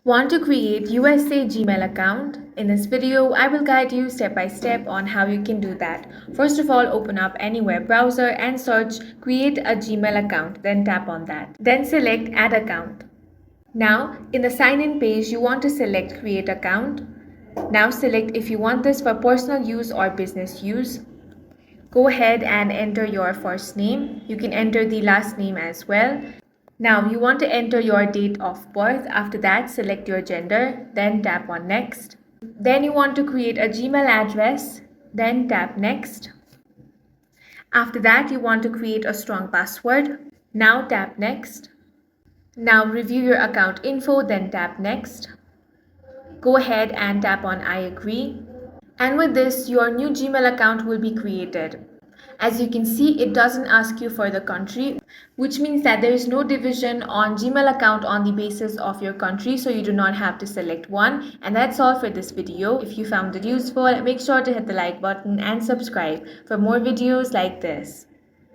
Want to create USA Gmail account? In this video, I will guide you step by step on how you can do that. First of all, open up any web browser and search create a Gmail account, then tap on that. Then select add account. Now, in the sign in page, you want to select create account. Now select if you want this for personal use or business use. Go ahead and enter your first name. You can enter the last name as well. Now you want to enter your date of birth. After that, select your gender, then tap on next. Then you want to create a Gmail address, then tap next. After that, you want to create a strong password. Now tap next. Now review your account info, then tap next. Go ahead and tap on I agree. And with this, your new Gmail account will be created. As you can see, it doesn't ask you for the country, which means that there is no division on Gmail account on the basis of your country, so you do not have to select one. And that's all for this video. If you found it useful, make sure to hit the like button and subscribe for more videos like this.